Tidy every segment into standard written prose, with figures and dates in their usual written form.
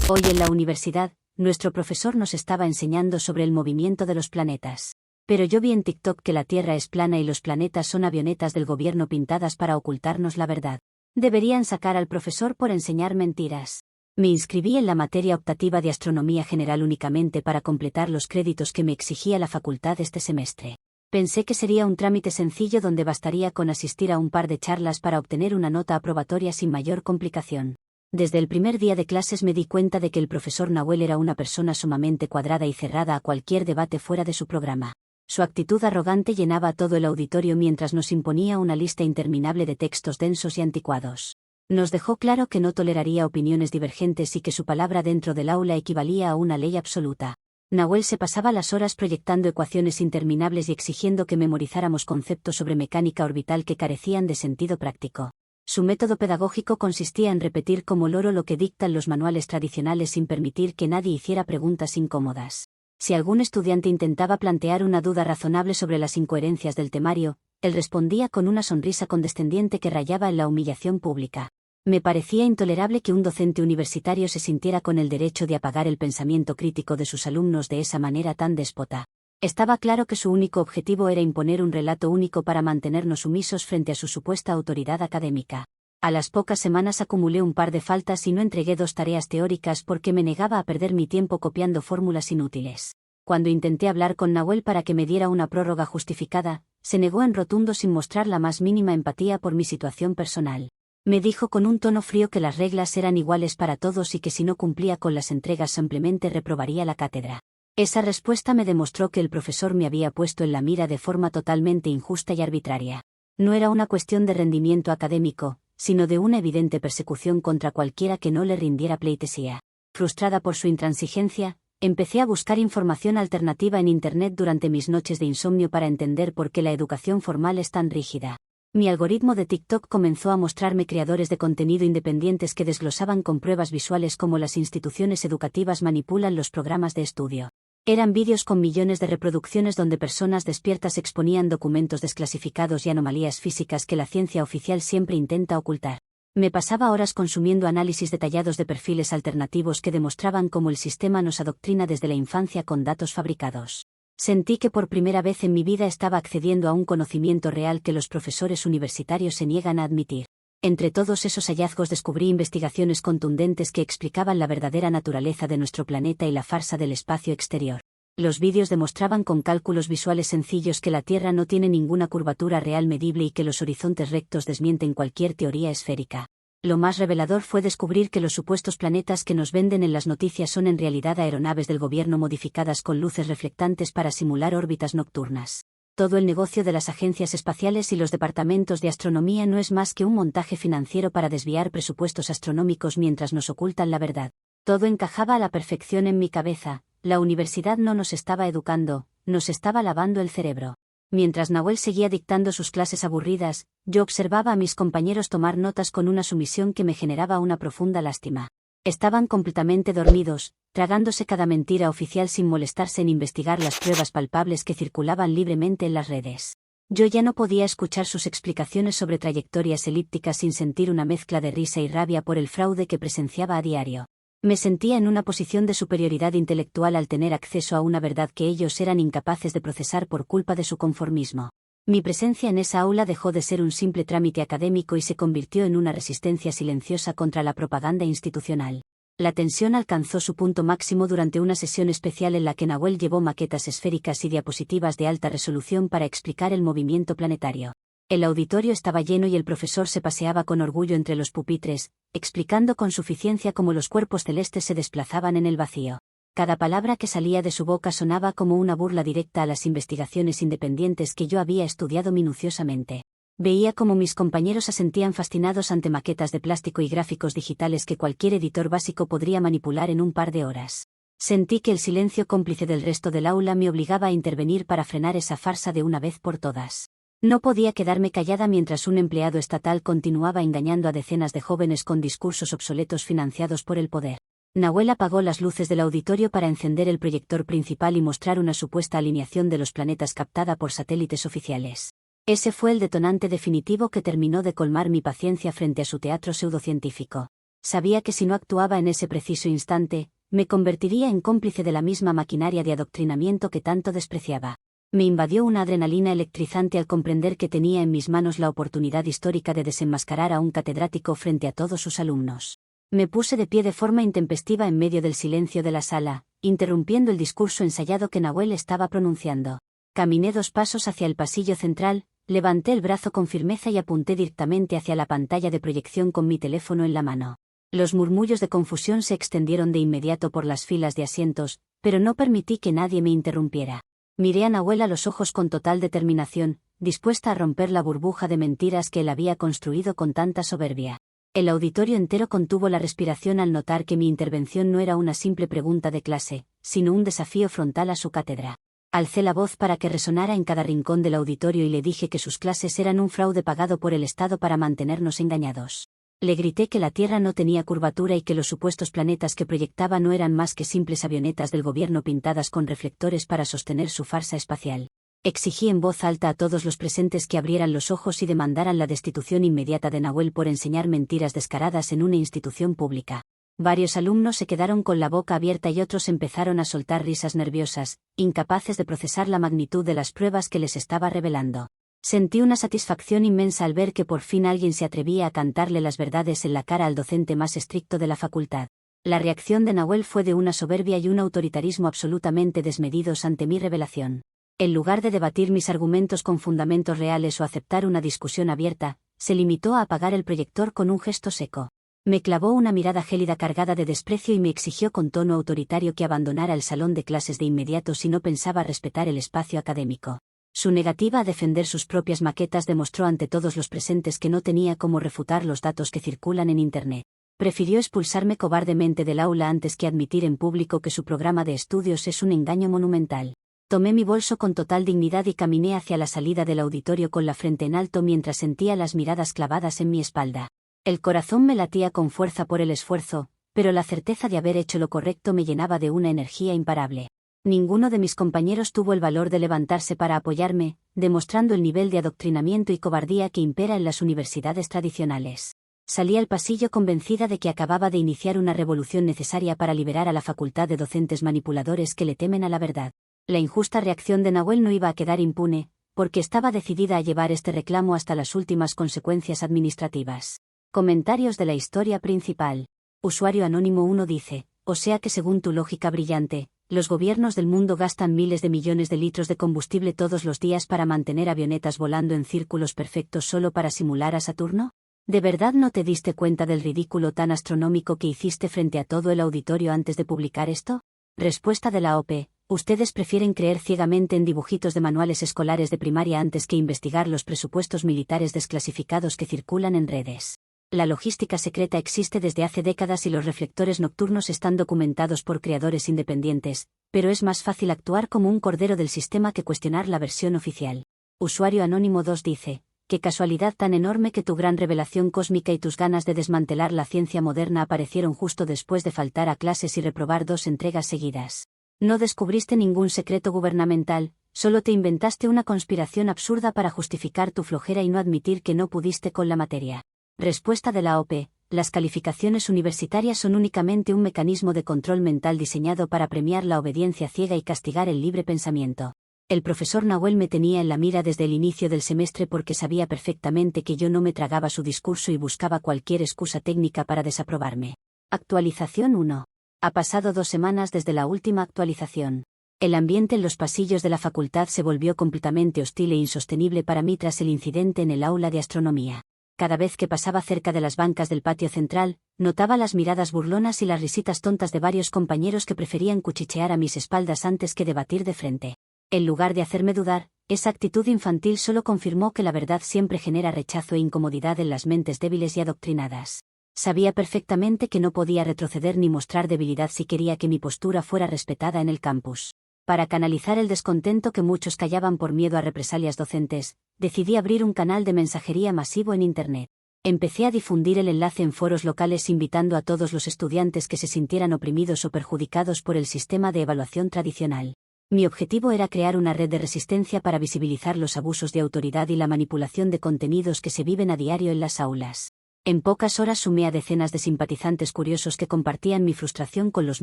Hoy en la universidad, nuestro profesor nos estaba enseñando sobre el movimiento de los planetas. Pero yo vi en TikTok que la Tierra es plana y los planetas son avionetas del gobierno pintadas para ocultarnos la verdad. Deberían sacar al profesor por enseñar mentiras. Me inscribí en la materia optativa de Astronomía General únicamente para completar los créditos que me exigía la facultad este semestre. Pensé que sería un trámite sencillo donde bastaría con asistir a un par de charlas para obtener una nota aprobatoria sin mayor complicación. Desde el primer día de clases me di cuenta de que el profesor Nahuel era una persona sumamente cuadrada y cerrada a cualquier debate fuera de su programa. Su actitud arrogante llenaba todo el auditorio mientras nos imponía una lista interminable de textos densos y anticuados. Nos dejó claro que no toleraría opiniones divergentes y que su palabra dentro del aula equivalía a una ley absoluta. Nahuel se pasaba las horas proyectando ecuaciones interminables y exigiendo que memorizáramos conceptos sobre mecánica orbital que carecían de sentido práctico. Su método pedagógico consistía en repetir como loro lo que dictan los manuales tradicionales sin permitir que nadie hiciera preguntas incómodas. Si algún estudiante intentaba plantear una duda razonable sobre las incoherencias del temario, él respondía con una sonrisa condescendiente que rayaba en la humillación pública. Me parecía intolerable que un docente universitario se sintiera con el derecho de apagar el pensamiento crítico de sus alumnos de esa manera tan déspota. Estaba claro que su único objetivo era imponer un relato único para mantenernos sumisos frente a su supuesta autoridad académica. A las pocas semanas acumulé un par de faltas y no entregué 2 tareas teóricas porque me negaba a perder mi tiempo copiando fórmulas inútiles. Cuando intenté hablar con Nahuel para que me diera una prórroga justificada, se negó en rotundo sin mostrar la más mínima empatía por mi situación personal. Me dijo con un tono frío que las reglas eran iguales para todos y que si no cumplía con las entregas simplemente reprobaría la cátedra. Esa respuesta me demostró que el profesor me había puesto en la mira de forma totalmente injusta y arbitraria. No era una cuestión de rendimiento académico, sino de una evidente persecución contra cualquiera que no le rindiera pleitesía. Frustrada por su intransigencia, empecé a buscar información alternativa en Internet durante mis noches de insomnio para entender por qué la educación formal es tan rígida. Mi algoritmo de TikTok comenzó a mostrarme creadores de contenido independientes que desglosaban con pruebas visuales cómo las instituciones educativas manipulan los programas de estudio. Eran vídeos con millones de reproducciones donde personas despiertas exponían documentos desclasificados y anomalías físicas que la ciencia oficial siempre intenta ocultar. Me pasaba horas consumiendo análisis detallados de perfiles alternativos que demostraban cómo el sistema nos adoctrina desde la infancia con datos fabricados. Sentí que por primera vez en mi vida estaba accediendo a un conocimiento real que los profesores universitarios se niegan a admitir. Entre todos esos hallazgos descubrí investigaciones contundentes que explicaban la verdadera naturaleza de nuestro planeta y la farsa del espacio exterior. Los vídeos demostraban con cálculos visuales sencillos que la Tierra no tiene ninguna curvatura real medible y que los horizontes rectos desmienten cualquier teoría esférica. Lo más revelador fue descubrir que los supuestos planetas que nos venden en las noticias son en realidad aeronaves del gobierno modificadas con luces reflectantes para simular órbitas nocturnas. Todo el negocio de las agencias espaciales y los departamentos de astronomía no es más que un montaje financiero para desviar presupuestos astronómicos mientras nos ocultan la verdad. Todo encajaba a la perfección en mi cabeza. La universidad no nos estaba educando, nos estaba lavando el cerebro. Mientras Nahuel seguía dictando sus clases aburridas, yo observaba a mis compañeros tomar notas con una sumisión que me generaba una profunda lástima. Estaban completamente dormidos, tragándose cada mentira oficial sin molestarse en investigar las pruebas palpables que circulaban libremente en las redes. Yo ya no podía escuchar sus explicaciones sobre trayectorias elípticas sin sentir una mezcla de risa y rabia por el fraude que presenciaba a diario. Me sentía en una posición de superioridad intelectual al tener acceso a una verdad que ellos eran incapaces de procesar por culpa de su conformismo. Mi presencia en esa aula dejó de ser un simple trámite académico y se convirtió en una resistencia silenciosa contra la propaganda institucional. La tensión alcanzó su punto máximo durante una sesión especial en la que Nahuel llevó maquetas esféricas y diapositivas de alta resolución para explicar el movimiento planetario. El auditorio estaba lleno y el profesor se paseaba con orgullo entre los pupitres, explicando con suficiencia cómo los cuerpos celestes se desplazaban en el vacío. Cada palabra que salía de su boca sonaba como una burla directa a las investigaciones independientes que yo había estudiado minuciosamente. Veía cómo mis compañeros asentían fascinados ante maquetas de plástico y gráficos digitales que cualquier editor básico podría manipular en un par de horas. Sentí que el silencio cómplice del resto del aula me obligaba a intervenir para frenar esa farsa de una vez por todas. No podía quedarme callada mientras un empleado estatal continuaba engañando a decenas de jóvenes con discursos obsoletos financiados por el poder. Nahuel apagó las luces del auditorio para encender el proyector principal y mostrar una supuesta alineación de los planetas captada por satélites oficiales. Ese fue el detonante definitivo que terminó de colmar mi paciencia frente a su teatro pseudocientífico. Sabía que si no actuaba en ese preciso instante, me convertiría en cómplice de la misma maquinaria de adoctrinamiento que tanto despreciaba. Me invadió una adrenalina electrizante al comprender que tenía en mis manos la oportunidad histórica de desenmascarar a un catedrático frente a todos sus alumnos. Me puse de pie de forma intempestiva en medio del silencio de la sala, interrumpiendo el discurso ensayado que Nahuel estaba pronunciando. Caminé 2 pasos hacia el pasillo central, levanté el brazo con firmeza y apunté directamente hacia la pantalla de proyección con mi teléfono en la mano. Los murmullos de confusión se extendieron de inmediato por las filas de asientos, pero no permití que nadie me interrumpiera. Miré a Nahuel a los ojos con total determinación, dispuesta a romper la burbuja de mentiras que él había construido con tanta soberbia. El auditorio entero contuvo la respiración al notar que mi intervención no era una simple pregunta de clase, sino un desafío frontal a su cátedra. Alcé la voz para que resonara en cada rincón del auditorio y le dije que sus clases eran un fraude pagado por el Estado para mantenernos engañados. Le grité que la Tierra no tenía curvatura y que los supuestos planetas que proyectaba no eran más que simples avionetas del gobierno pintadas con reflectores para sostener su farsa espacial. Exigí en voz alta a todos los presentes que abrieran los ojos y demandaran la destitución inmediata de Nahuel por enseñar mentiras descaradas en una institución pública. Varios alumnos se quedaron con la boca abierta y otros empezaron a soltar risas nerviosas, incapaces de procesar la magnitud de las pruebas que les estaba revelando. Sentí una satisfacción inmensa al ver que por fin alguien se atrevía a cantarle las verdades en la cara al docente más estricto de la facultad. La reacción de Nahuel fue de una soberbia y un autoritarismo absolutamente desmedidos ante mi revelación. En lugar de debatir mis argumentos con fundamentos reales o aceptar una discusión abierta, se limitó a apagar el proyector con un gesto seco. Me clavó una mirada gélida cargada de desprecio y me exigió con tono autoritario que abandonara el salón de clases de inmediato si no pensaba respetar el espacio académico. Su negativa a defender sus propias maquetas demostró ante todos los presentes que no tenía cómo refutar los datos que circulan en Internet. Prefirió expulsarme cobardemente del aula antes que admitir en público que su programa de estudios es un engaño monumental. Tomé mi bolso con total dignidad y caminé hacia la salida del auditorio con la frente en alto mientras sentía las miradas clavadas en mi espalda. El corazón me latía con fuerza por el esfuerzo, pero la certeza de haber hecho lo correcto me llenaba de una energía imparable. Ninguno de mis compañeros tuvo el valor de levantarse para apoyarme, demostrando el nivel de adoctrinamiento y cobardía que impera en las universidades tradicionales. Salí al pasillo convencida de que acababa de iniciar una revolución necesaria para liberar a la facultad de docentes manipuladores que le temen a la verdad. La injusta reacción de Nahuel no iba a quedar impune, porque estaba decidida a llevar este reclamo hasta las últimas consecuencias administrativas. Comentarios de la historia principal. Usuario Anónimo 1 dice, o sea que según tu lógica brillante, los gobiernos del mundo gastan miles de millones de litros de combustible todos los días para mantener avionetas volando en círculos perfectos solo para simular a Saturno. ¿De verdad no te diste cuenta del ridículo tan astronómico que hiciste frente a todo el auditorio antes de publicar esto? Respuesta de la OP. Ustedes prefieren creer ciegamente en dibujitos de manuales escolares de primaria antes que investigar los presupuestos militares desclasificados que circulan en redes. La logística secreta existe desde hace décadas y los reflectores nocturnos están documentados por creadores independientes, pero es más fácil actuar como un cordero del sistema que cuestionar la versión oficial. Usuario Anónimo 2 dice, qué casualidad tan enorme que tu gran revelación cósmica y tus ganas de desmantelar la ciencia moderna aparecieron justo después de faltar a clases y reprobar 2 entregas seguidas. No descubriste ningún secreto gubernamental, solo te inventaste una conspiración absurda para justificar tu flojera y no admitir que no pudiste con la materia. Respuesta de la OP. Las calificaciones universitarias son únicamente un mecanismo de control mental diseñado para premiar la obediencia ciega y castigar el libre pensamiento. El profesor Nahuel me tenía en la mira desde el inicio del semestre porque sabía perfectamente que yo no me tragaba su discurso y buscaba cualquier excusa técnica para desaprobarme. Actualización 1. Ha pasado 2 semanas desde la última actualización. El ambiente en los pasillos de la facultad se volvió completamente hostil e insostenible para mí tras el incidente en el aula de astronomía. Cada vez que pasaba cerca de las bancas del patio central, notaba las miradas burlonas y las risitas tontas de varios compañeros que preferían cuchichear a mis espaldas antes que debatir de frente. En lugar de hacerme dudar, esa actitud infantil solo confirmó que la verdad siempre genera rechazo e incomodidad en las mentes débiles y adoctrinadas. Sabía perfectamente que no podía retroceder ni mostrar debilidad si quería que mi postura fuera respetada en el campus. Para canalizar el descontento que muchos callaban por miedo a represalias docentes, decidí abrir un canal de mensajería masivo en Internet. Empecé a difundir el enlace en foros locales invitando a todos los estudiantes que se sintieran oprimidos o perjudicados por el sistema de evaluación tradicional. Mi objetivo era crear una red de resistencia para visibilizar los abusos de autoridad y la manipulación de contenidos que se viven a diario en las aulas. En pocas horas sumé a decenas de simpatizantes curiosos que compartían mi frustración con los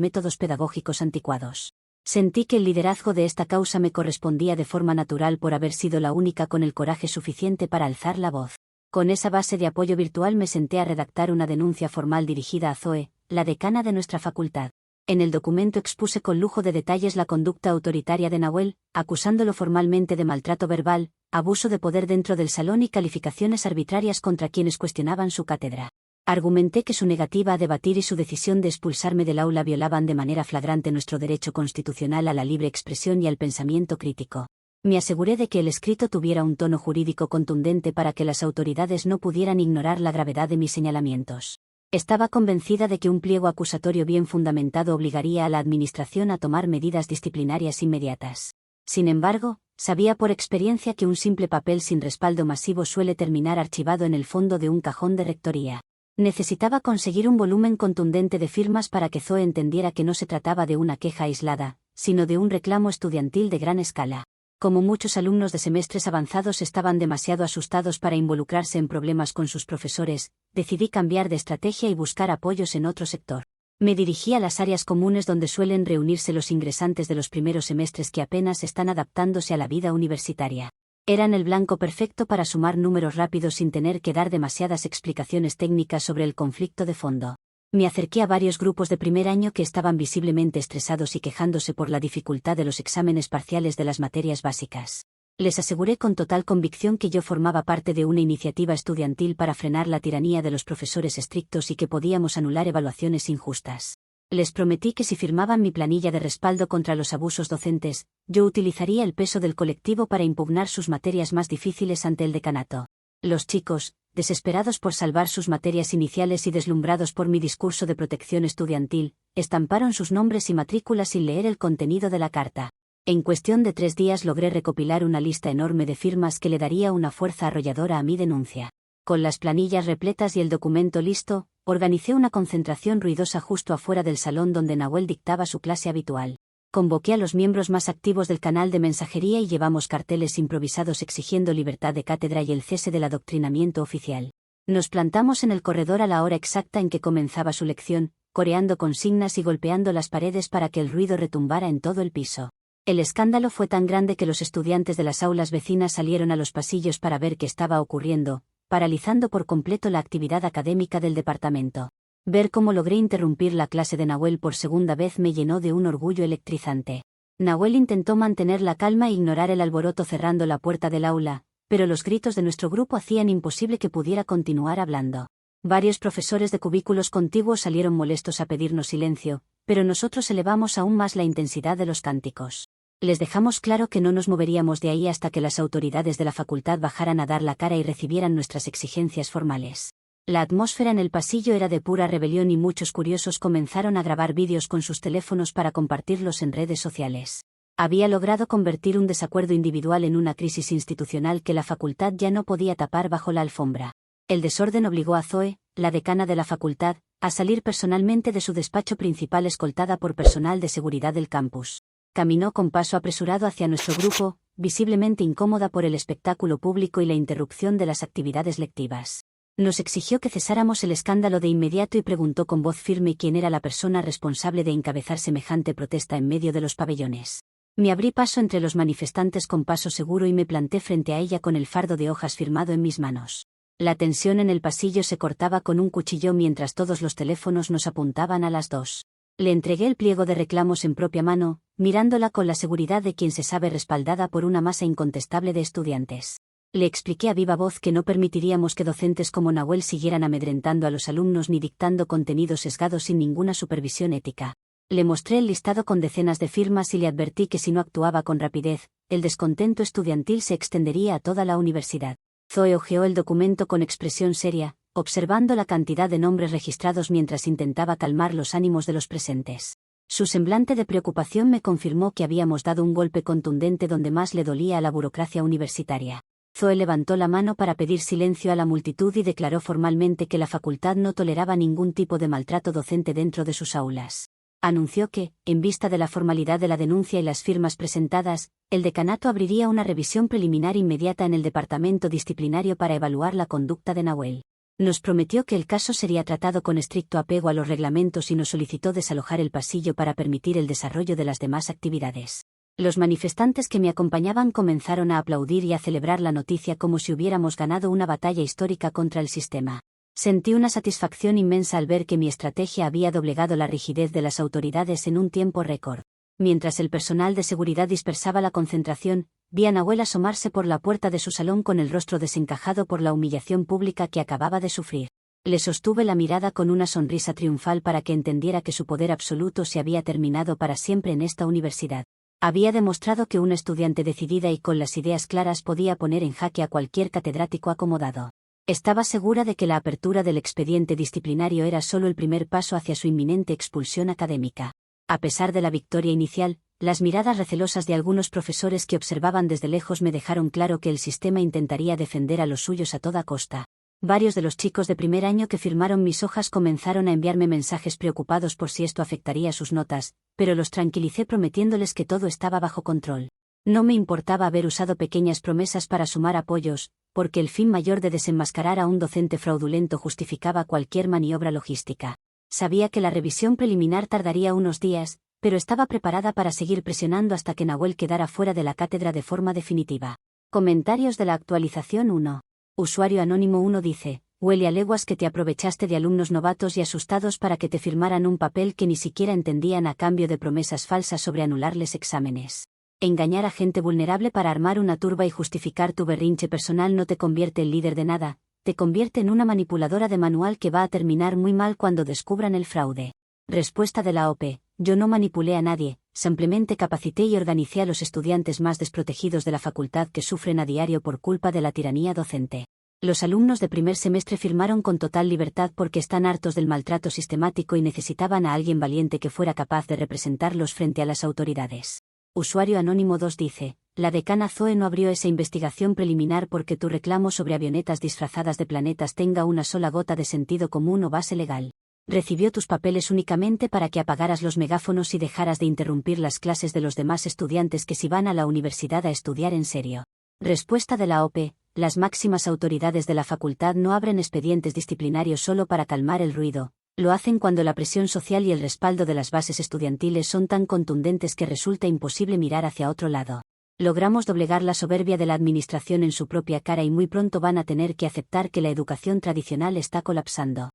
métodos pedagógicos anticuados. Sentí que el liderazgo de esta causa me correspondía de forma natural por haber sido la única con el coraje suficiente para alzar la voz. Con esa base de apoyo virtual me senté a redactar una denuncia formal dirigida a Zoe, la decana de nuestra facultad. En el documento expuse con lujo de detalles la conducta autoritaria de Nahuel, acusándolo formalmente de maltrato verbal, abuso de poder dentro del salón y calificaciones arbitrarias contra quienes cuestionaban su cátedra. Argumenté que su negativa a debatir y su decisión de expulsarme del aula violaban de manera flagrante nuestro derecho constitucional a la libre expresión y al pensamiento crítico. Me aseguré de que el escrito tuviera un tono jurídico contundente para que las autoridades no pudieran ignorar la gravedad de mis señalamientos. Estaba convencida de que un pliego acusatorio bien fundamentado obligaría a la Administración a tomar medidas disciplinarias inmediatas. Sin embargo, sabía por experiencia que un simple papel sin respaldo masivo suele terminar archivado en el fondo de un cajón de rectoría. Necesitaba conseguir un volumen contundente de firmas para que Zoe entendiera que no se trataba de una queja aislada, sino de un reclamo estudiantil de gran escala. Como muchos alumnos de semestres avanzados estaban demasiado asustados para involucrarse en problemas con sus profesores, decidí cambiar de estrategia y buscar apoyos en otro sector. Me dirigí a las áreas comunes donde suelen reunirse los ingresantes de los primeros semestres que apenas están adaptándose a la vida universitaria. Eran el blanco perfecto para sumar números rápidos sin tener que dar demasiadas explicaciones técnicas sobre el conflicto de fondo. Me acerqué a varios grupos de primer año que estaban visiblemente estresados y quejándose por la dificultad de los exámenes parciales de las materias básicas. Les aseguré con total convicción que yo formaba parte de una iniciativa estudiantil para frenar la tiranía de los profesores estrictos y que podíamos anular evaluaciones injustas. Les prometí que si firmaban mi planilla de respaldo contra los abusos docentes, yo utilizaría el peso del colectivo para impugnar sus materias más difíciles ante el decanato. Los chicos, desesperados por salvar sus materias iniciales y deslumbrados por mi discurso de protección estudiantil, estamparon sus nombres y matrículas sin leer el contenido de la carta. En cuestión de 3 días logré recopilar una lista enorme de firmas que le daría una fuerza arrolladora a mi denuncia. Con las planillas repletas y el documento listo, organicé una concentración ruidosa justo afuera del salón donde Nahuel dictaba su clase habitual. Convoqué a los miembros más activos del canal de mensajería y llevamos carteles improvisados exigiendo libertad de cátedra y el cese del adoctrinamiento oficial. Nos plantamos en el corredor a la hora exacta en que comenzaba su lección, coreando consignas y golpeando las paredes para que el ruido retumbara en todo el piso. El escándalo fue tan grande que los estudiantes de las aulas vecinas salieron a los pasillos para ver qué estaba ocurriendo, paralizando por completo la actividad académica del departamento. Ver cómo logré interrumpir la clase de Nahuel por segunda vez me llenó de un orgullo electrizante. Nahuel intentó mantener la calma e ignorar el alboroto cerrando la puerta del aula, pero los gritos de nuestro grupo hacían imposible que pudiera continuar hablando. Varios profesores de cubículos contiguos salieron molestos a pedirnos silencio, pero nosotros elevamos aún más la intensidad de los cánticos. Les dejamos claro que no nos moveríamos de ahí hasta que las autoridades de la facultad bajaran a dar la cara y recibieran nuestras exigencias formales. La atmósfera en el pasillo era de pura rebelión y muchos curiosos comenzaron a grabar vídeos con sus teléfonos para compartirlos en redes sociales. Había logrado convertir un desacuerdo individual en una crisis institucional que la facultad ya no podía tapar bajo la alfombra. El desorden obligó a Zoe, la decana de la facultad, a salir personalmente de su despacho principal escoltada por personal de seguridad del campus. Caminó con paso apresurado hacia nuestro grupo, visiblemente incómoda por el espectáculo público y la interrupción de las actividades lectivas. Nos exigió que cesáramos el escándalo de inmediato y preguntó con voz firme quién era la persona responsable de encabezar semejante protesta en medio de los pabellones. Me abrí paso entre los manifestantes con paso seguro y me planté frente a ella con el fardo de hojas firmado en mis manos. La tensión en el pasillo se cortaba con un cuchillo mientras todos los teléfonos nos apuntaban a las 2. Le entregué el pliego de reclamos en propia mano, mirándola con la seguridad de quien se sabe respaldada por una masa incontestable de estudiantes. Le expliqué a viva voz que no permitiríamos que docentes como Nahuel siguieran amedrentando a los alumnos ni dictando contenidos sesgados sin ninguna supervisión ética. Le mostré el listado con decenas de firmas y le advertí que si no actuaba con rapidez, el descontento estudiantil se extendería a toda la universidad. Zoe hojeó el documento con expresión seria, observando la cantidad de nombres registrados mientras intentaba calmar los ánimos de los presentes. Su semblante de preocupación me confirmó que habíamos dado un golpe contundente donde más le dolía a la burocracia universitaria. Zoe levantó la mano para pedir silencio a la multitud y declaró formalmente que la facultad no toleraba ningún tipo de maltrato docente dentro de sus aulas. Anunció que, en vista de la formalidad de la denuncia y las firmas presentadas, el decanato abriría una revisión preliminar inmediata en el departamento disciplinario para evaluar la conducta de Nahuel. Nos prometió que el caso sería tratado con estricto apego a los reglamentos y nos solicitó desalojar el pasillo para permitir el desarrollo de las demás actividades. Los manifestantes que me acompañaban comenzaron a aplaudir y a celebrar la noticia como si hubiéramos ganado una batalla histórica contra el sistema. Sentí una satisfacción inmensa al ver que mi estrategia había doblegado la rigidez de las autoridades en un tiempo récord. Mientras el personal de seguridad dispersaba la concentración, vi a Nahuel asomarse por la puerta de su salón con el rostro desencajado por la humillación pública que acababa de sufrir. Le sostuve la mirada con una sonrisa triunfal para que entendiera que su poder absoluto se había terminado para siempre en esta universidad. Había demostrado que una estudiante decidida y con las ideas claras podía poner en jaque a cualquier catedrático acomodado. Estaba segura de que la apertura del expediente disciplinario era solo el primer paso hacia su inminente expulsión académica. A pesar de la victoria inicial, las miradas recelosas de algunos profesores que observaban desde lejos me dejaron claro que el sistema intentaría defender a los suyos a toda costa. Varios de los chicos de primer año que firmaron mis hojas comenzaron a enviarme mensajes preocupados por si esto afectaría sus notas, pero los tranquilicé prometiéndoles que todo estaba bajo control. No me importaba haber usado pequeñas promesas para sumar apoyos, porque el fin mayor de desenmascarar a un docente fraudulento justificaba cualquier maniobra logística. Sabía que la revisión preliminar tardaría unos días, pero estaba preparada para seguir presionando hasta que Nahuel quedara fuera de la cátedra de forma definitiva. Comentarios de la actualización 1. Usuario Anónimo 1 dice: huele a leguas que te aprovechaste de alumnos novatos y asustados para que te firmaran un papel que ni siquiera entendían a cambio de promesas falsas sobre anularles exámenes. Engañar a gente vulnerable para armar una turba y justificar tu berrinche personal no te convierte en líder de nada, te convierte en una manipuladora de manual que va a terminar muy mal cuando descubran el fraude. Respuesta de la OP: yo no manipulé a nadie, simplemente capacité y organicé a los estudiantes más desprotegidos de la facultad que sufren a diario por culpa de la tiranía docente. Los alumnos de primer semestre firmaron con total libertad porque están hartos del maltrato sistemático y necesitaban a alguien valiente que fuera capaz de representarlos frente a las autoridades. Usuario Anónimo 2 dice: la decana Zoe no abrió esa investigación preliminar porque tu reclamo sobre avionetas disfrazadas de planetas tenga una sola gota de sentido común o base legal. Recibió tus papeles únicamente para que apagaras los megáfonos y dejaras de interrumpir las clases de los demás estudiantes que sí van a la universidad a estudiar en serio. Respuesta de la OP: las máximas autoridades de la facultad no abren expedientes disciplinarios solo para calmar el ruido. Lo hacen cuando la presión social y el respaldo de las bases estudiantiles son tan contundentes que resulta imposible mirar hacia otro lado. Logramos doblegar la soberbia de la administración en su propia cara y muy pronto van a tener que aceptar que la educación tradicional está colapsando.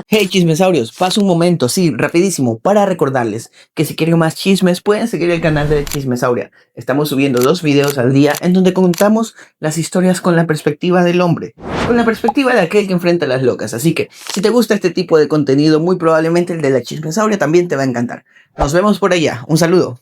Hey chismesaurios, paso un momento, sí, rapidísimo, para recordarles que si quieren más chismes pueden seguir el canal de Chismesauria. Estamos subiendo 2 videos al día en donde contamos las historias con la perspectiva del hombre, con la perspectiva de aquel que enfrenta a las locas. Así que, si te gusta este tipo de contenido, muy probablemente el de la Chismesauria también te va a encantar. Nos vemos por allá, un saludo.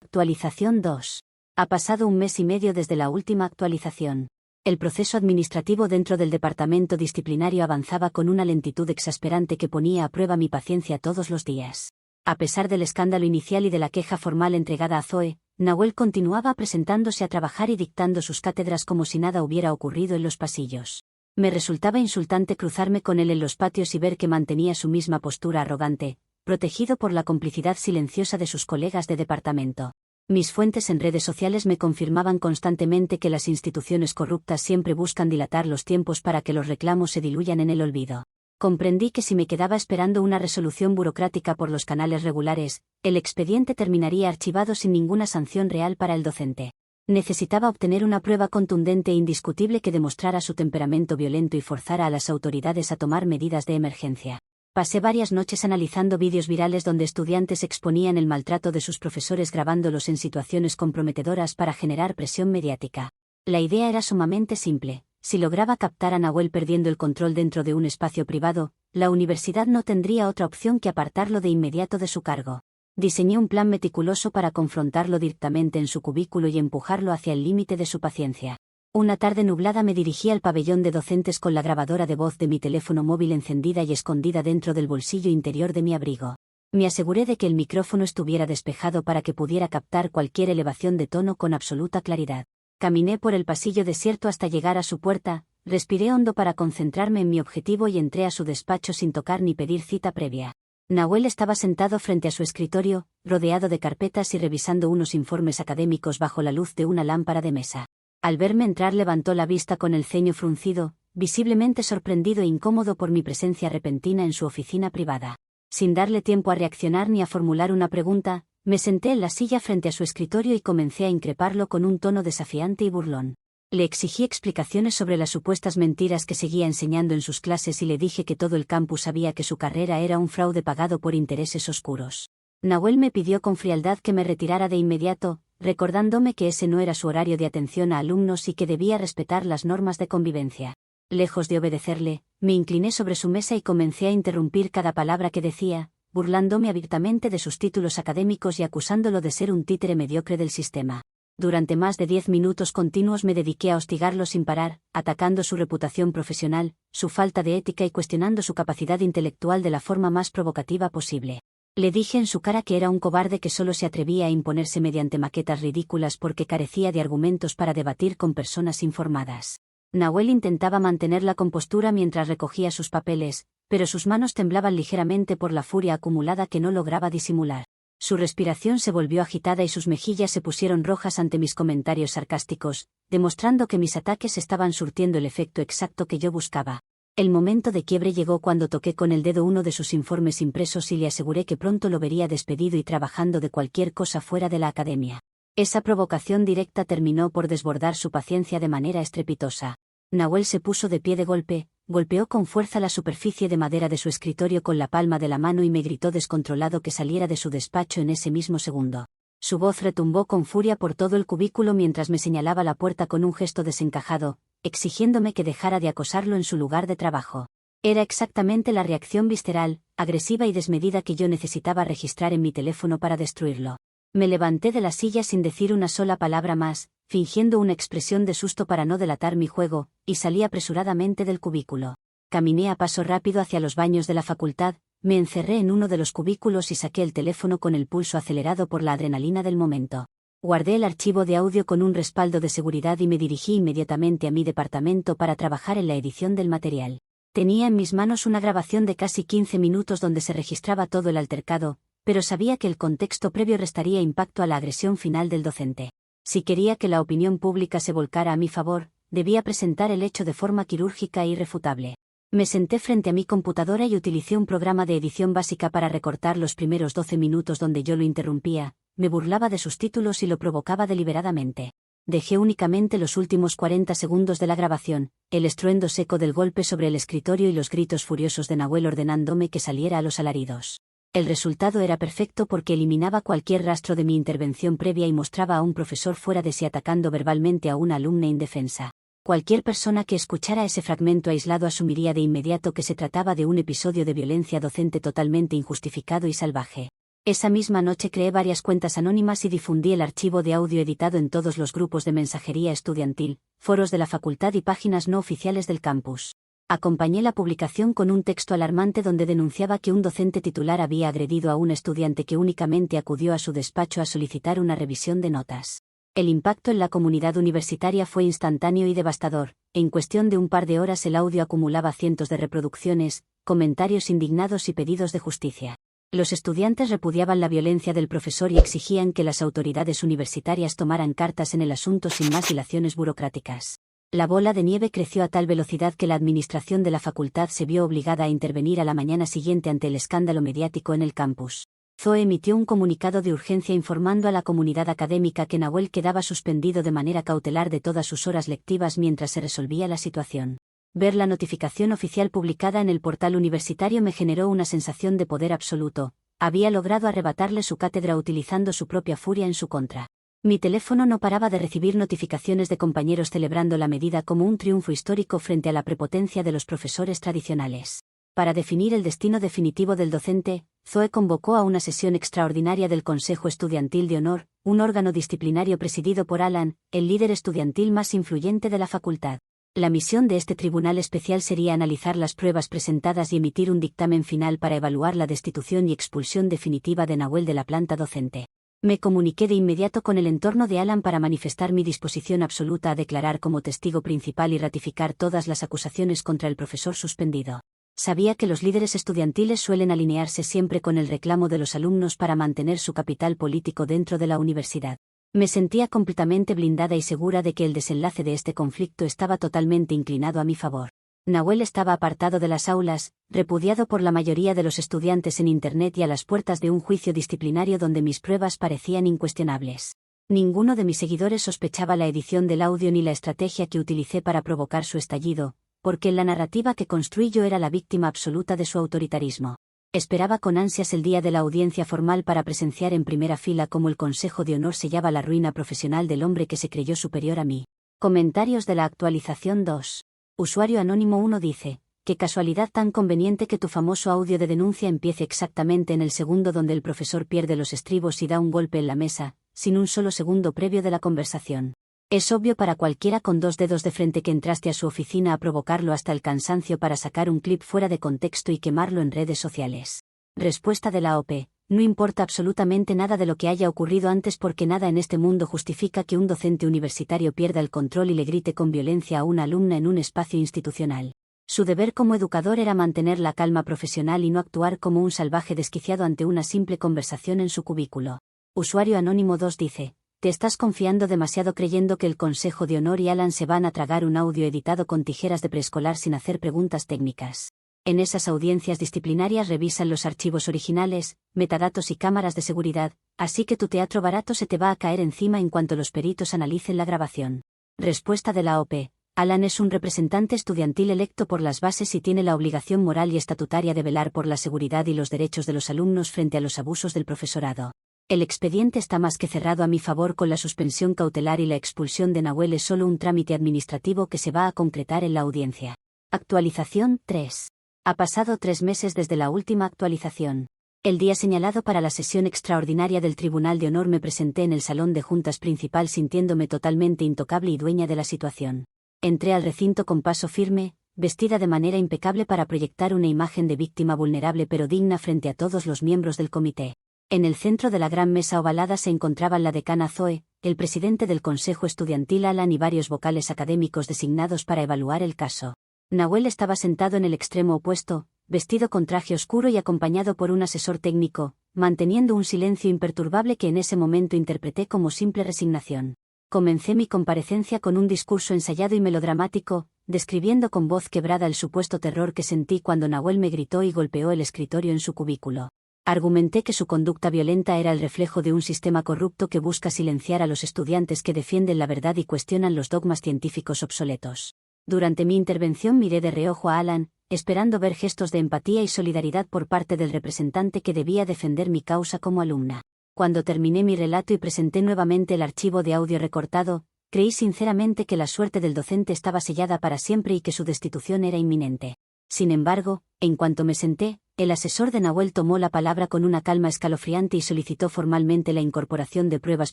Actualización 2. Ha pasado 1 mes y medio desde la última actualización. El proceso administrativo dentro del departamento disciplinario avanzaba con una lentitud exasperante que ponía a prueba mi paciencia todos los días. A pesar del escándalo inicial y de la queja formal entregada a Zoe, Nahuel continuaba presentándose a trabajar y dictando sus cátedras como si nada hubiera ocurrido en los pasillos. Me resultaba insultante cruzarme con él en los patios y ver que mantenía su misma postura arrogante, protegido por la complicidad silenciosa de sus colegas de departamento. Mis fuentes en redes sociales me confirmaban constantemente que las instituciones corruptas siempre buscan dilatar los tiempos para que los reclamos se diluyan en el olvido. Comprendí que si me quedaba esperando una resolución burocrática por los canales regulares, el expediente terminaría archivado sin ninguna sanción real para el docente. Necesitaba obtener una prueba contundente e indiscutible que demostrara su temperamento violento y forzara a las autoridades a tomar medidas de emergencia. Pasé varias noches analizando vídeos virales donde estudiantes exponían el maltrato de sus profesores grabándolos en situaciones comprometedoras para generar presión mediática. La idea era sumamente simple: si lograba captar a Nahuel perdiendo el control dentro de un espacio privado, la universidad no tendría otra opción que apartarlo de inmediato de su cargo. Diseñé un plan meticuloso para confrontarlo directamente en su cubículo y empujarlo hacia el límite de su paciencia. Una tarde nublada me dirigí al pabellón de docentes con la grabadora de voz de mi teléfono móvil encendida y escondida dentro del bolsillo interior de mi abrigo. Me aseguré de que el micrófono estuviera despejado para que pudiera captar cualquier elevación de tono con absoluta claridad. Caminé por el pasillo desierto hasta llegar a su puerta, respiré hondo para concentrarme en mi objetivo y entré a su despacho sin tocar ni pedir cita previa. Nahuel estaba sentado frente a su escritorio, rodeado de carpetas y revisando unos informes académicos bajo la luz de una lámpara de mesa. Al verme entrar levantó la vista con el ceño fruncido, visiblemente sorprendido e incómodo por mi presencia repentina en su oficina privada. Sin darle tiempo a reaccionar ni a formular una pregunta, me senté en la silla frente a su escritorio y comencé a increparlo con un tono desafiante y burlón. Le exigí explicaciones sobre las supuestas mentiras que seguía enseñando en sus clases y le dije que todo el campus sabía que su carrera era un fraude pagado por intereses oscuros. Nahuel me pidió con frialdad que me retirara de inmediato, recordándome que ese no era su horario de atención a alumnos y que debía respetar las normas de convivencia. Lejos de obedecerle, me incliné sobre su mesa y comencé a interrumpir cada palabra que decía, burlándome abiertamente de sus títulos académicos y acusándolo de ser un títere mediocre del sistema. Durante más de 10 minutos continuos me dediqué a hostigarlo sin parar, atacando su reputación profesional, su falta de ética y cuestionando su capacidad intelectual de la forma más provocativa posible. Le dije en su cara que era un cobarde que solo se atrevía a imponerse mediante maquetas ridículas porque carecía de argumentos para debatir con personas informadas. Nahuel intentaba mantener la compostura mientras recogía sus papeles, pero sus manos temblaban ligeramente por la furia acumulada que no lograba disimular. Su respiración se volvió agitada y sus mejillas se pusieron rojas ante mis comentarios sarcásticos, demostrando que mis ataques estaban surtiendo el efecto exacto que yo buscaba. El momento de quiebre llegó cuando toqué con el dedo uno de sus informes impresos y le aseguré que pronto lo vería despedido y trabajando de cualquier cosa fuera de la academia. Esa provocación directa terminó por desbordar su paciencia de manera estrepitosa. Nahuel se puso de pie de golpe, golpeó con fuerza la superficie de madera de su escritorio con la palma de la mano y me gritó descontrolado que saliera de su despacho en ese mismo segundo. Su voz retumbó con furia por todo el cubículo mientras me señalaba la puerta con un gesto desencajado, exigiéndome que dejara de acosarlo en su lugar de trabajo. Era exactamente la reacción visceral, agresiva y desmedida que yo necesitaba registrar en mi teléfono para destruirlo. Me levanté de la silla sin decir una sola palabra más, fingiendo una expresión de susto para no delatar mi juego, y salí apresuradamente del cubículo. Caminé a paso rápido hacia los baños de la facultad, me encerré en uno de los cubículos y saqué el teléfono con el pulso acelerado por la adrenalina del momento. Guardé el archivo de audio con un respaldo de seguridad y me dirigí inmediatamente a mi departamento para trabajar en la edición del material. Tenía en mis manos una grabación de casi 15 minutos donde se registraba todo el altercado, pero sabía que el contexto previo restaría impacto a la agresión final del docente. Si quería que la opinión pública se volcara a mi favor, debía presentar el hecho de forma quirúrgica e irrefutable. Me senté frente a mi computadora y utilicé un programa de edición básica para recortar los primeros 12 minutos donde yo lo interrumpía, me burlaba de sus títulos y lo provocaba deliberadamente. Dejé únicamente los últimos 40 segundos de la grabación, el estruendo seco del golpe sobre el escritorio y los gritos furiosos de Nahuel ordenándome que saliera a los alaridos. El resultado era perfecto porque eliminaba cualquier rastro de mi intervención previa y mostraba a un profesor fuera de sí atacando verbalmente a una alumna indefensa. Cualquier persona que escuchara ese fragmento aislado asumiría de inmediato que se trataba de un episodio de violencia docente totalmente injustificado y salvaje. Esa misma noche creé varias cuentas anónimas y difundí el archivo de audio editado en todos los grupos de mensajería estudiantil, foros de la facultad y páginas no oficiales del campus. Acompañé la publicación con un texto alarmante donde denunciaba que un docente titular había agredido a un estudiante que únicamente acudió a su despacho a solicitar una revisión de notas. El impacto en la comunidad universitaria fue instantáneo y devastador. En cuestión de un par de horas el audio acumulaba cientos de reproducciones, comentarios indignados y pedidos de justicia. Los estudiantes repudiaban la violencia del profesor y exigían que las autoridades universitarias tomaran cartas en el asunto sin más dilaciones burocráticas. La bola de nieve creció a tal velocidad que la administración de la facultad se vio obligada a intervenir a la mañana siguiente ante el escándalo mediático en el campus. ZOE emitió un comunicado de urgencia informando a la comunidad académica que Nahuel quedaba suspendido de manera cautelar de todas sus horas lectivas mientras se resolvía la situación. Ver la notificación oficial publicada en el portal universitario me generó una sensación de poder absoluto. Había logrado arrebatarle su cátedra utilizando su propia furia en su contra. Mi teléfono no paraba de recibir notificaciones de compañeros celebrando la medida como un triunfo histórico frente a la prepotencia de los profesores tradicionales. Para definir el destino definitivo del docente, ZOE convocó a una sesión extraordinaria del Consejo Estudiantil de Honor, un órgano disciplinario presidido por Alan, el líder estudiantil más influyente de la facultad. La misión de este tribunal especial sería analizar las pruebas presentadas y emitir un dictamen final para evaluar la destitución y expulsión definitiva de Nahuel de la planta docente. Me comuniqué de inmediato con el entorno de Alan para manifestar mi disposición absoluta a declarar como testigo principal y ratificar todas las acusaciones contra el profesor suspendido. Sabía que los líderes estudiantiles suelen alinearse siempre con el reclamo de los alumnos para mantener su capital político dentro de la universidad. Me sentía completamente blindada y segura de que el desenlace de este conflicto estaba totalmente inclinado a mi favor. Nahuel estaba apartado de las aulas, repudiado por la mayoría de los estudiantes en Internet y a las puertas de un juicio disciplinario donde mis pruebas parecían incuestionables. Ninguno de mis seguidores sospechaba la edición del audio ni la estrategia que utilicé para provocar su estallido, porque en la narrativa que construí yo era la víctima absoluta de su autoritarismo. Esperaba con ansias el día de la audiencia formal para presenciar en primera fila cómo el Consejo de Honor sellaba la ruina profesional del hombre que se creyó superior a mí. Comentarios de la actualización 2. Usuario Anónimo 1 dice: qué casualidad tan conveniente que tu famoso audio de denuncia empiece exactamente en el segundo donde el profesor pierde los estribos y da un golpe en la mesa, sin un solo segundo previo de la conversación. Es obvio para cualquiera con 2 dedos de frente que entraste a su oficina a provocarlo hasta el cansancio para sacar un clip fuera de contexto y quemarlo en redes sociales. Respuesta de la OP: no importa absolutamente nada de lo que haya ocurrido antes porque nada en este mundo justifica que un docente universitario pierda el control y le grite con violencia a una alumna en un espacio institucional. Su deber como educador era mantener la calma profesional y no actuar como un salvaje desquiciado ante una simple conversación en su cubículo. Usuario Anónimo 2 dice: te estás confiando demasiado creyendo que el Consejo de Honor y Alan se van a tragar un audio editado con tijeras de preescolar sin hacer preguntas técnicas. En esas audiencias disciplinarias revisan los archivos originales, metadatos y cámaras de seguridad, así que tu teatro barato se te va a caer encima en cuanto los peritos analicen la grabación. Respuesta de la OP: Alan es un representante estudiantil electo por las bases y tiene la obligación moral y estatutaria de velar por la seguridad y los derechos de los alumnos frente a los abusos del profesorado. El expediente está más que cerrado a mi favor con la suspensión cautelar y la expulsión de Nahuel es solo un trámite administrativo que se va a concretar en la audiencia. Actualización 3. Ha pasado 3 meses desde la última actualización. El día señalado para la sesión extraordinaria del Tribunal de Honor me presenté en el salón de juntas principal sintiéndome totalmente intocable y dueña de la situación. Entré al recinto con paso firme, vestida de manera impecable para proyectar una imagen de víctima vulnerable pero digna frente a todos los miembros del comité. En el centro de la gran mesa ovalada se encontraban la decana Zoe, el presidente del Consejo Estudiantil Alan y varios vocales académicos designados para evaluar el caso. Nahuel estaba sentado en el extremo opuesto, vestido con traje oscuro y acompañado por un asesor técnico, manteniendo un silencio imperturbable que en ese momento interpreté como simple resignación. Comencé mi comparecencia con un discurso ensayado y melodramático, describiendo con voz quebrada el supuesto terror que sentí cuando Nahuel me gritó y golpeó el escritorio en su cubículo. Argumenté que su conducta violenta era el reflejo de un sistema corrupto que busca silenciar a los estudiantes que defienden la verdad y cuestionan los dogmas científicos obsoletos. Durante mi intervención miré de reojo a Alan, esperando ver gestos de empatía y solidaridad por parte del representante que debía defender mi causa como alumna. Cuando terminé mi relato y presenté nuevamente el archivo de audio recortado, creí sinceramente que la suerte del docente estaba sellada para siempre y que su destitución era inminente. Sin embargo, en cuanto me senté, el asesor de Nahuel tomó la palabra con una calma escalofriante y solicitó formalmente la incorporación de pruebas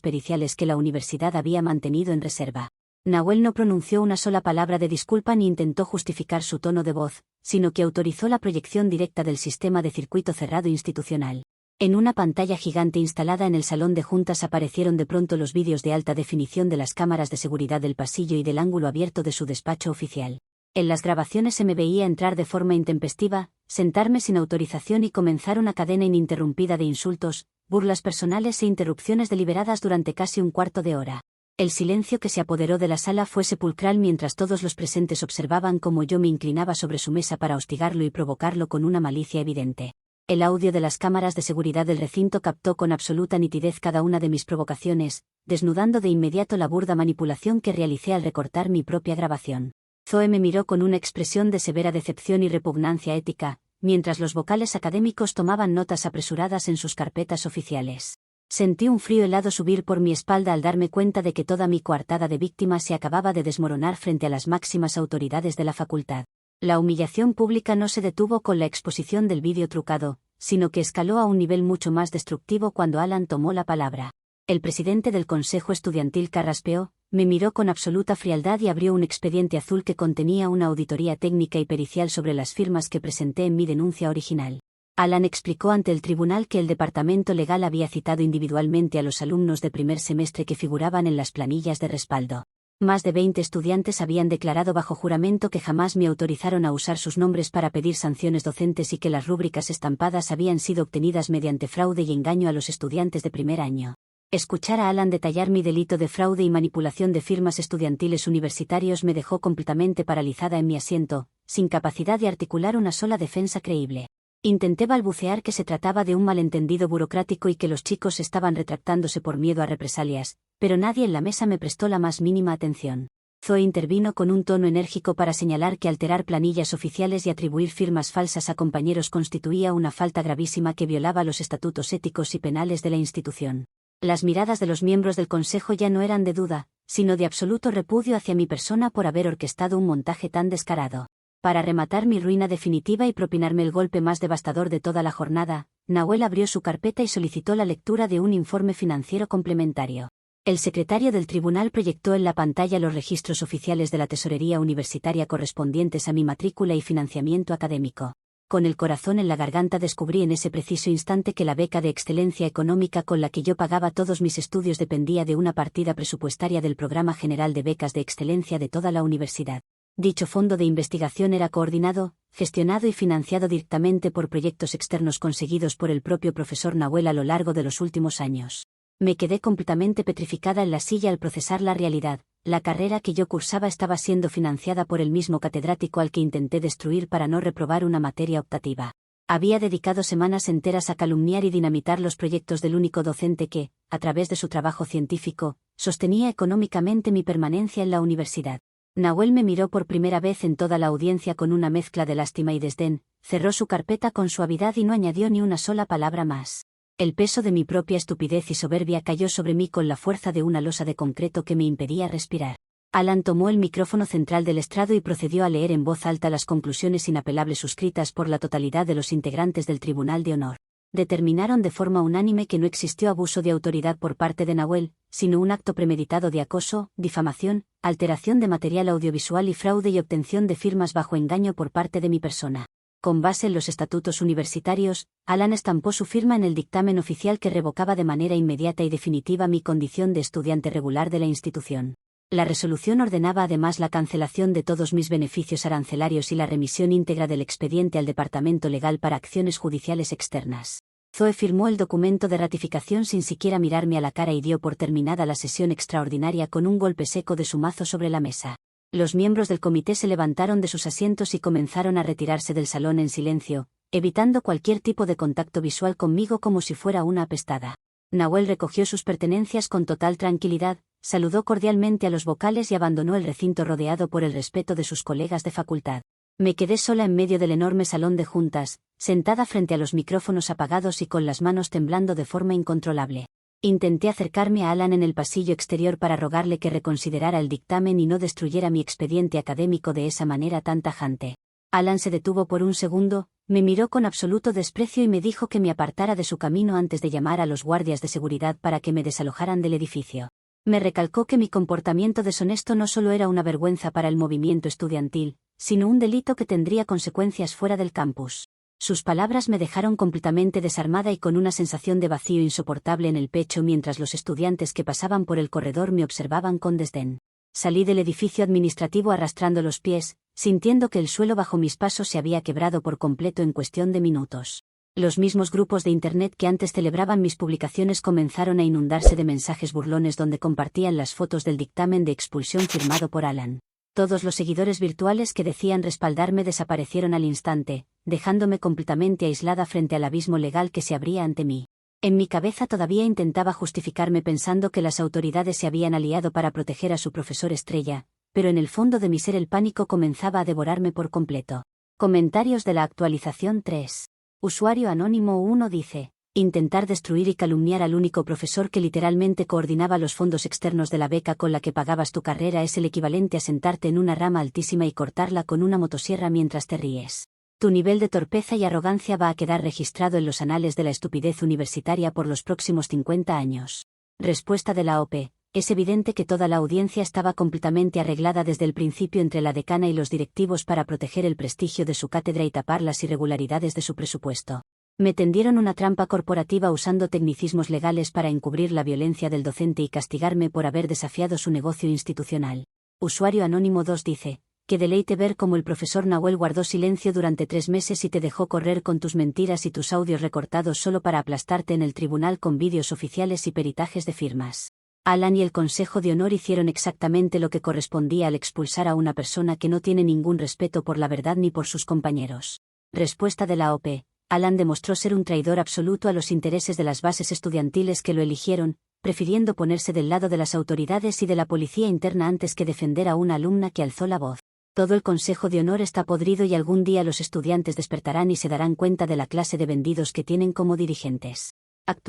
periciales que la universidad había mantenido en reserva. Nahuel no pronunció una sola palabra de disculpa ni intentó justificar su tono de voz, sino que autorizó la proyección directa del sistema de circuito cerrado institucional. En una pantalla gigante instalada en el salón de juntas aparecieron de pronto los vídeos de alta definición de las cámaras de seguridad del pasillo y del ángulo abierto de su despacho oficial. En las grabaciones se me veía entrar de forma intempestiva, sentarme sin autorización y comenzar una cadena ininterrumpida de insultos, burlas personales e interrupciones deliberadas durante casi un cuarto de hora. El silencio que se apoderó de la sala fue sepulcral mientras todos los presentes observaban cómo yo me inclinaba sobre su mesa para hostigarlo y provocarlo con una malicia evidente. El audio de las cámaras de seguridad del recinto captó con absoluta nitidez cada una de mis provocaciones, desnudando de inmediato la burda manipulación que realicé al recortar mi propia grabación. Zoe me miró con una expresión de severa decepción y repugnancia ética, mientras los vocales académicos tomaban notas apresuradas en sus carpetas oficiales. Sentí un frío helado subir por mi espalda al darme cuenta de que toda mi coartada de víctima se acababa de desmoronar frente a las máximas autoridades de la facultad. La humillación pública no se detuvo con la exposición del vídeo trucado, sino que escaló a un nivel mucho más destructivo cuando Alan tomó la palabra. El presidente del Consejo Estudiantil carraspeó, me miró con absoluta frialdad y abrió un expediente azul que contenía una auditoría técnica y pericial sobre las firmas que presenté en mi denuncia original. Alan explicó ante el tribunal que el departamento legal había citado individualmente a los alumnos de primer semestre que figuraban en las planillas de respaldo. Más de 20 estudiantes habían declarado bajo juramento que jamás me autorizaron a usar sus nombres para pedir sanciones docentes y que las rúbricas estampadas habían sido obtenidas mediante fraude y engaño a los estudiantes de primer año. Escuchar a Alan detallar mi delito de fraude y manipulación de firmas estudiantiles universitarios me dejó completamente paralizada en mi asiento, sin capacidad de articular una sola defensa creíble. Intenté balbucear que se trataba de un malentendido burocrático y que los chicos estaban retractándose por miedo a represalias, pero nadie en la mesa me prestó la más mínima atención. Zoe intervino con un tono enérgico para señalar que alterar planillas oficiales y atribuir firmas falsas a compañeros constituía una falta gravísima que violaba los estatutos éticos y penales de la institución. Las miradas de los miembros del consejo ya no eran de duda, sino de absoluto repudio hacia mi persona por haber orquestado un montaje tan descarado. Para rematar mi ruina definitiva y propinarme el golpe más devastador de toda la jornada, Nahuel abrió su carpeta y solicitó la lectura de un informe financiero complementario. El secretario del tribunal proyectó en la pantalla los registros oficiales de la tesorería universitaria correspondientes a mi matrícula y financiamiento académico. Con el corazón en la garganta descubrí en ese preciso instante que la beca de excelencia económica con la que yo pagaba todos mis estudios dependía de una partida presupuestaria del Programa General de Becas de Excelencia de toda la universidad. Dicho fondo de investigación era coordinado, gestionado y financiado directamente por proyectos externos conseguidos por el propio profesor Nahuel a lo largo de los últimos años. Me quedé completamente petrificada en la silla al procesar la realidad. La carrera que yo cursaba estaba siendo financiada por el mismo catedrático al que intenté destruir para no reprobar una materia optativa. Había dedicado semanas enteras a calumniar y dinamitar los proyectos del único docente que, a través de su trabajo científico, sostenía económicamente mi permanencia en la universidad. Nahuel me miró por primera vez en toda la audiencia con una mezcla de lástima y desdén, cerró su carpeta con suavidad y no añadió ni una sola palabra más. El peso de mi propia estupidez y soberbia cayó sobre mí con la fuerza de una losa de concreto que me impedía respirar. Alan tomó el micrófono central del estrado y procedió a leer en voz alta las conclusiones inapelables suscritas por la totalidad de los integrantes del Tribunal de Honor. Determinaron de forma unánime que no existió abuso de autoridad por parte de Nahuel, sino un acto premeditado de acoso, difamación, alteración de material audiovisual y fraude y obtención de firmas bajo engaño por parte de mi persona. Con base en los estatutos universitarios, Alan estampó su firma en el dictamen oficial que revocaba de manera inmediata y definitiva mi condición de estudiante regular de la institución. La resolución ordenaba además la cancelación de todos mis beneficios arancelarios y la remisión íntegra del expediente al Departamento Legal para acciones judiciales externas. Zoe firmó el documento de ratificación sin siquiera mirarme a la cara y dio por terminada la sesión extraordinaria con un golpe seco de su mazo sobre la mesa. Los miembros del comité se levantaron de sus asientos y comenzaron a retirarse del salón en silencio, evitando cualquier tipo de contacto visual conmigo como si fuera una apestada. Nahuel recogió sus pertenencias con total tranquilidad, saludó cordialmente a los vocales y abandonó el recinto rodeado por el respeto de sus colegas de facultad. Me quedé sola en medio del enorme salón de juntas, sentada frente a los micrófonos apagados y con las manos temblando de forma incontrolable. Intenté acercarme a Alan en el pasillo exterior para rogarle que reconsiderara el dictamen y no destruyera mi expediente académico de esa manera tan tajante. Alan se detuvo por un segundo, me miró con absoluto desprecio y me dijo que me apartara de su camino antes de llamar a los guardias de seguridad para que me desalojaran del edificio. Me recalcó que mi comportamiento deshonesto no solo era una vergüenza para el movimiento estudiantil, sino un delito que tendría consecuencias fuera del campus. Sus palabras me dejaron completamente desarmada y con una sensación de vacío insoportable en el pecho mientras los estudiantes que pasaban por el corredor me observaban con desdén. Salí del edificio administrativo arrastrando los pies, sintiendo que el suelo bajo mis pasos se había quebrado por completo en cuestión de minutos. Los mismos grupos de Internet que antes celebraban mis publicaciones comenzaron a inundarse de mensajes burlones donde compartían las fotos del dictamen de expulsión firmado por Alan. Todos los seguidores virtuales que decían respaldarme desaparecieron al instante, dejándome completamente aislada frente al abismo legal que se abría ante mí. En mi cabeza todavía intentaba justificarme pensando que las autoridades se habían aliado para proteger a su profesor estrella, pero en el fondo de mi ser el pánico comenzaba a devorarme por completo. Comentarios de la actualización 3. Usuario Anónimo 1 dice: intentar destruir y calumniar al único profesor que literalmente coordinaba los fondos externos de la beca con la que pagabas tu carrera es el equivalente a sentarte en una rama altísima y cortarla con una motosierra mientras te ríes. Tu nivel de torpeza y arrogancia va a quedar registrado en los anales de la estupidez universitaria por los próximos 50 años. Respuesta de la OP. Es evidente que toda la audiencia estaba completamente arreglada desde el principio entre la decana y los directivos para proteger el prestigio de su cátedra y tapar las irregularidades de su presupuesto. Me tendieron una trampa corporativa usando tecnicismos legales para encubrir la violencia del docente y castigarme por haber desafiado su negocio institucional. Usuario Anónimo 2 dice: qué deleite ver cómo el profesor Nahuel guardó silencio durante 3 meses y te dejó correr con tus mentiras y tus audios recortados solo para aplastarte en el tribunal con vídeos oficiales y peritajes de firmas. Alan y el Consejo de Honor hicieron exactamente lo que correspondía al expulsar a una persona que no tiene ningún respeto por la verdad ni por sus compañeros. Respuesta de la OP. Alan demostró ser un traidor absoluto a los intereses de las bases estudiantiles que lo eligieron, prefiriendo ponerse del lado de las autoridades y de la policía interna antes que defender a una alumna que alzó la voz. Todo el Consejo de Honor está podrido y algún día los estudiantes despertarán y se darán cuenta de la clase de vendidos que tienen como dirigentes.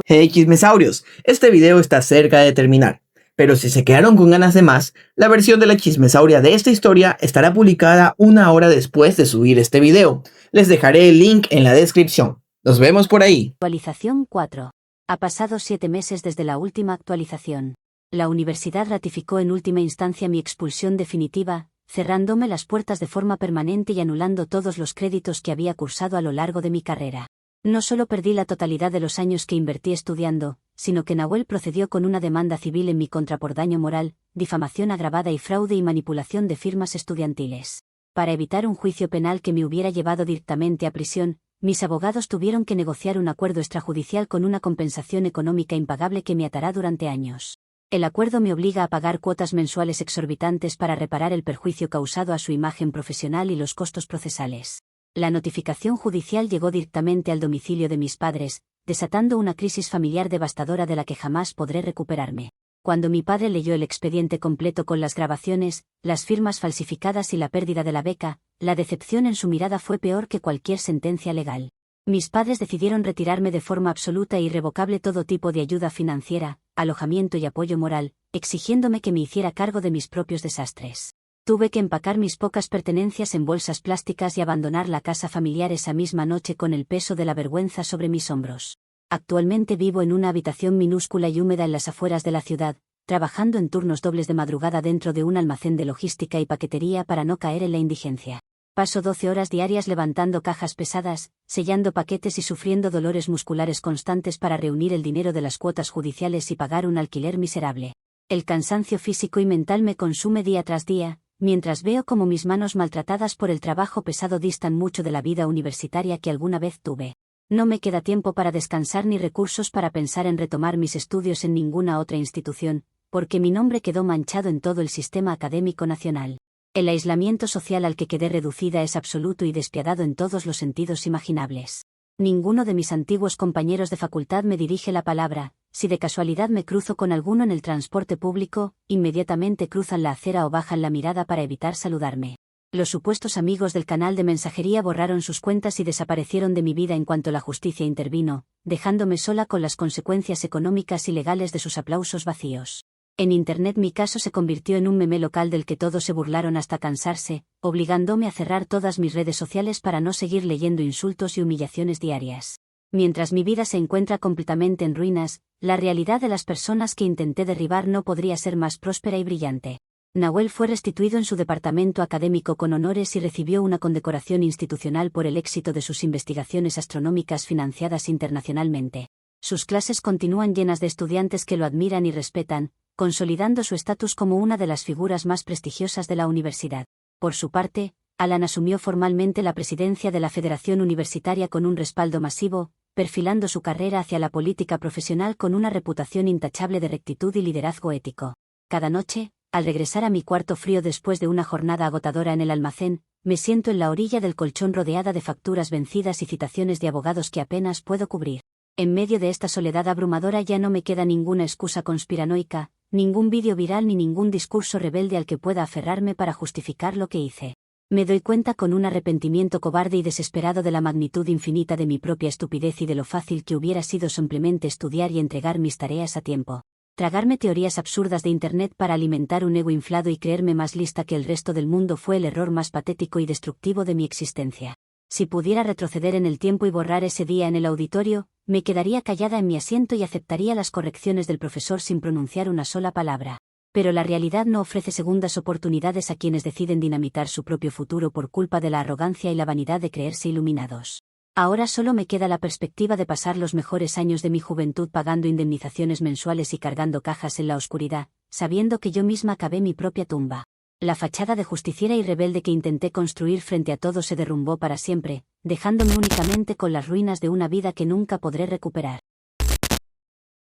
Hey chismesaurios, este video está cerca de terminar, pero si se quedaron con ganas de más, la versión de la chismesauria de esta historia estará publicada 1 hora después de subir este video. Les dejaré el link en la descripción. Nos vemos por ahí. Actualización 4. Ha pasado 7 meses desde la última actualización. La universidad ratificó en última instancia mi expulsión definitiva, cerrándome las puertas de forma permanente y anulando todos los créditos que había cursado a lo largo de mi carrera. No solo perdí la totalidad de los años que invertí estudiando, sino que Nahuel procedió con una demanda civil en mi contra por daño moral, difamación agravada y fraude y manipulación de firmas estudiantiles. Para evitar un juicio penal que me hubiera llevado directamente a prisión, mis abogados tuvieron que negociar un acuerdo extrajudicial con una compensación económica impagable que me atará durante años. El acuerdo me obliga a pagar cuotas mensuales exorbitantes para reparar el perjuicio causado a su imagen profesional y los costos procesales. La notificación judicial llegó directamente al domicilio de mis padres, desatando una crisis familiar devastadora de la que jamás podré recuperarme. Cuando mi padre leyó el expediente completo con las grabaciones, las firmas falsificadas y la pérdida de la beca, la decepción en su mirada fue peor que cualquier sentencia legal. Mis padres decidieron retirarme de forma absoluta e irrevocable todo tipo de ayuda financiera, alojamiento y apoyo moral, exigiéndome que me hiciera cargo de mis propios desastres. Tuve que empacar mis pocas pertenencias en bolsas plásticas y abandonar la casa familiar esa misma noche con el peso de la vergüenza sobre mis hombros. Actualmente vivo en una habitación minúscula y húmeda en las afueras de la ciudad, trabajando en turnos dobles de madrugada dentro de un almacén de logística y paquetería para no caer en la indigencia. Paso 12 horas diarias levantando cajas pesadas, sellando paquetes y sufriendo dolores musculares constantes para reunir el dinero de las cuotas judiciales y pagar un alquiler miserable. El cansancio físico y mental me consume día tras día, mientras veo como mis manos maltratadas por el trabajo pesado distan mucho de la vida universitaria que alguna vez tuve. No me queda tiempo para descansar ni recursos para pensar en retomar mis estudios en ninguna otra institución, porque mi nombre quedó manchado en todo el sistema académico nacional. El aislamiento social al que quedé reducida es absoluto y despiadado en todos los sentidos imaginables. Ninguno de mis antiguos compañeros de facultad me dirige la palabra. Si de casualidad me cruzo con alguno en el transporte público, inmediatamente cruzan la acera o bajan la mirada para evitar saludarme. Los supuestos amigos del canal de mensajería borraron sus cuentas y desaparecieron de mi vida en cuanto la justicia intervino, dejándome sola con las consecuencias económicas y legales de sus aplausos vacíos. En internet mi caso se convirtió en un meme local del que todos se burlaron hasta cansarse, obligándome a cerrar todas mis redes sociales para no seguir leyendo insultos y humillaciones diarias. Mientras mi vida se encuentra completamente en ruinas, la realidad de las personas que intenté derribar no podría ser más próspera y brillante. Nahuel fue restituido en su departamento académico con honores y recibió una condecoración institucional por el éxito de sus investigaciones astronómicas financiadas internacionalmente. Sus clases continúan llenas de estudiantes que lo admiran y respetan, consolidando su estatus como una de las figuras más prestigiosas de la universidad. Por su parte, Alan asumió formalmente la presidencia de la Federación Universitaria con un respaldo masivo, perfilando su carrera hacia la política profesional con una reputación intachable de rectitud y liderazgo ético. Cada noche, al regresar a mi cuarto frío después de una jornada agotadora en el almacén, me siento en la orilla del colchón rodeada de facturas vencidas y citaciones de abogados que apenas puedo cubrir. En medio de esta soledad abrumadora ya no me queda ninguna excusa conspiranoica, ningún vídeo viral ni ningún discurso rebelde al que pueda aferrarme para justificar lo que hice. Me doy cuenta con un arrepentimiento cobarde y desesperado de la magnitud infinita de mi propia estupidez y de lo fácil que hubiera sido simplemente estudiar y entregar mis tareas a tiempo. Tragarme teorías absurdas de Internet para alimentar un ego inflado y creerme más lista que el resto del mundo fue el error más patético y destructivo de mi existencia. Si pudiera retroceder en el tiempo y borrar ese día en el auditorio, me quedaría callada en mi asiento y aceptaría las correcciones del profesor sin pronunciar una sola palabra. Pero la realidad no ofrece segundas oportunidades a quienes deciden dinamitar su propio futuro por culpa de la arrogancia y la vanidad de creerse iluminados. Ahora solo me queda la perspectiva de pasar los mejores años de mi juventud pagando indemnizaciones mensuales y cargando cajas en la oscuridad, sabiendo que yo misma cavé mi propia tumba. La fachada de justiciera y rebelde que intenté construir frente a todo se derrumbó para siempre, dejándome únicamente con las ruinas de una vida que nunca podré recuperar.